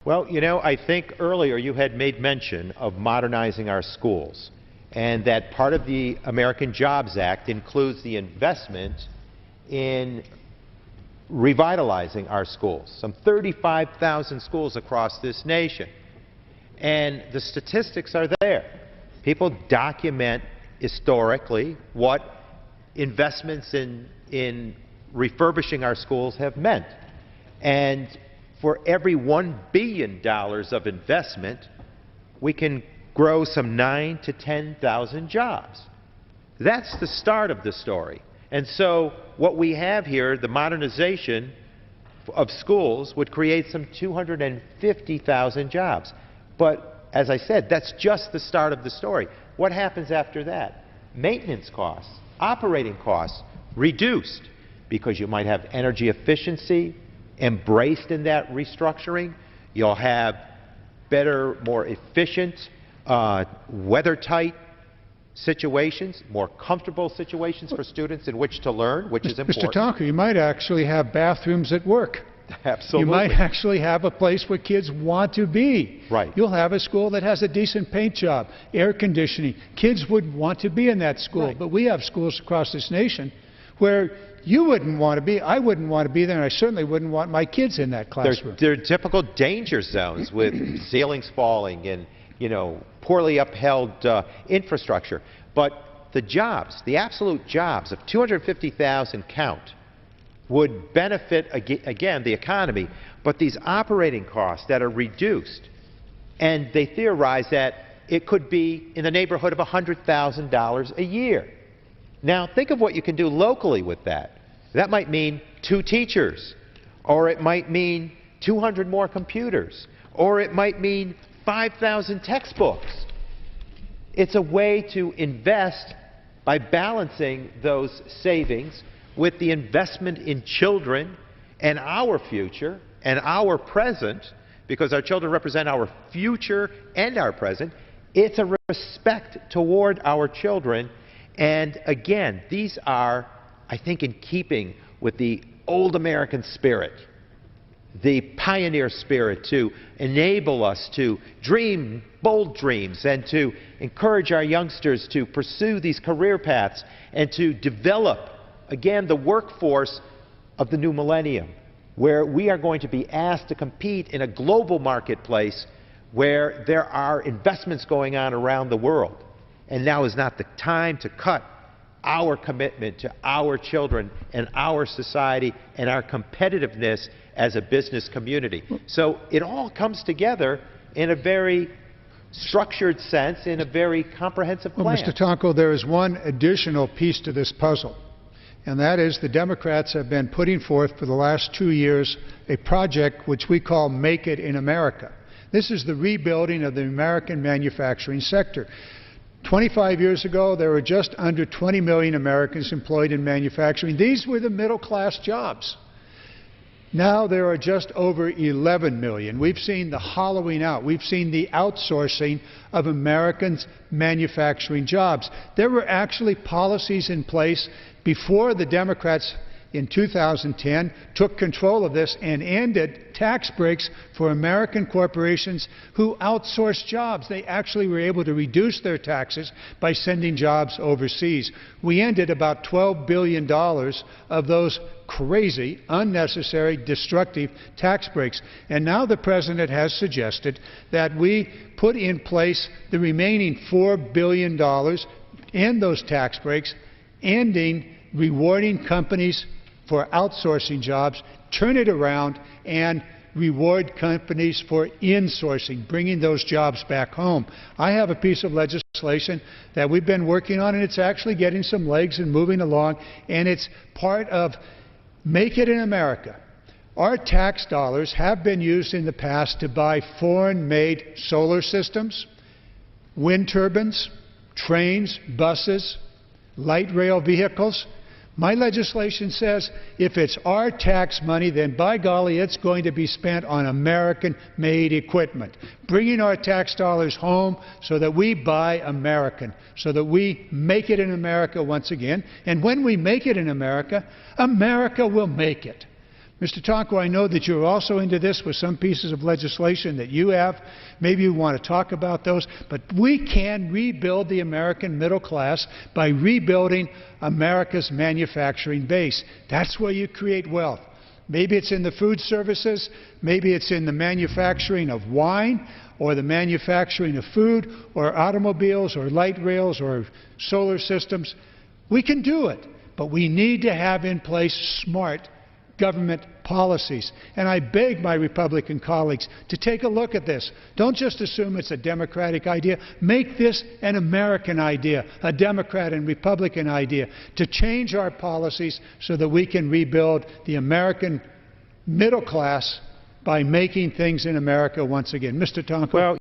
Well, you know, I think earlier you had made mention of modernizing our schools, and that part of the American Jobs Act includes the investment in revitalizing our schools, some 35,000 schools across this nation. And the statistics are there. People document historically what investments in refurbishing our schools have meant. And for every $1 billion of investment, we can grow some 9,000 to 10,000 jobs. That's the start of the story. And so what we have here, the modernization of schools, would create some 250,000 jobs. But as I said, that's just the start of the story. What happens after that? Maintenance costs, operating costs, reduced, because you might have energy efficiency embraced in that restructuring. You'll have better, more efficient, weather-tight situations, more comfortable situations for students in which to learn, which is important. Mr. Tonko, you might actually have bathrooms at work. Absolutely. You might actually have a place where kids want to be. Right. You'll have a school that has a decent paint job, air conditioning. Kids would want to be in that school. Right. But we have schools across this nation where you wouldn't want to be, I wouldn't want to be there, and I certainly wouldn't want my kids in that classroom. They're typical danger zones with ceilings falling and, you know, poorly upheld infrastructure. But the jobs, the absolute jobs of 250,000 count, would benefit, again, the economy, but these operating costs that are reduced, and they theorize that it could be in the neighborhood of $100,000 a year. Now, think of what you can do locally with that. That might mean 2 teachers, or it might mean 200 more computers, or it might mean 5,000 textbooks. It's a way to invest by balancing those savings with the investment in children and our future and our present, because our children represent our future and our present. It's a respect toward our children. And again, these are, I think, in keeping with the old American spirit, the pioneer spirit, to enable us to dream bold dreams and to encourage our youngsters to pursue these career paths and to develop, again, the workforce of the new millennium, where we are going to be asked to compete in a global marketplace where there are investments going on around the world. And now is not the time to cut our commitment to our children and our society and our competitiveness as a business community. So it all comes together in a very structured sense, in a very comprehensive plan. Well, Mr. Tonko, there is one additional piece to this puzzle, and that is the Democrats have been putting forth for the last 2 years a project which we call Make It in America. This is the rebuilding of the American manufacturing sector. 25 years ago, there were just under 20 million Americans employed in manufacturing. These were the middle-class jobs. Now there are just over 11 million. We've seen the hollowing out. We've seen the outsourcing of Americans' manufacturing jobs. There were actually policies in place before the Democrats in 2010 took control of this and ended tax breaks for American corporations who outsourced jobs. They actually were able to reduce their taxes by sending jobs overseas. We ended about $12 billion of those crazy, unnecessary, destructive tax breaks. And now the President has suggested that we put in place the remaining $4 billion in those tax breaks, ending rewarding companies for outsourcing jobs, turn it around and reward companies for insourcing, bringing those jobs back home. I have a piece of legislation that we've been working on, and it's actually getting some legs and moving along, and it's part of Make It in America. Our tax dollars have been used in the past to buy foreign-made solar systems, wind turbines, trains, buses, light rail vehicles. My legislation says if it's our tax money, then by golly, it's going to be spent on American-made equipment, bringing our tax dollars home so that we buy American, so that we make it in America once again. And when we make it in America, America will make it. Mr. Tonko, I know that you're also into this with some pieces of legislation that you have. Maybe you want to talk about those. But we can rebuild the American middle class by rebuilding America's manufacturing base. That's where you create wealth. Maybe it's in the food services, maybe it's in the manufacturing of wine, or the manufacturing of food, or automobiles, or light rails, or solar systems. We can do it, but we need to have in place smart government policies. And I beg my Republican colleagues to take a look at this. Don't just assume it's a Democratic idea. Make this an American idea, a Democrat and Republican idea, to change our policies so that we can rebuild the American middle class by making things in America once again. Mr. Tonko. Well,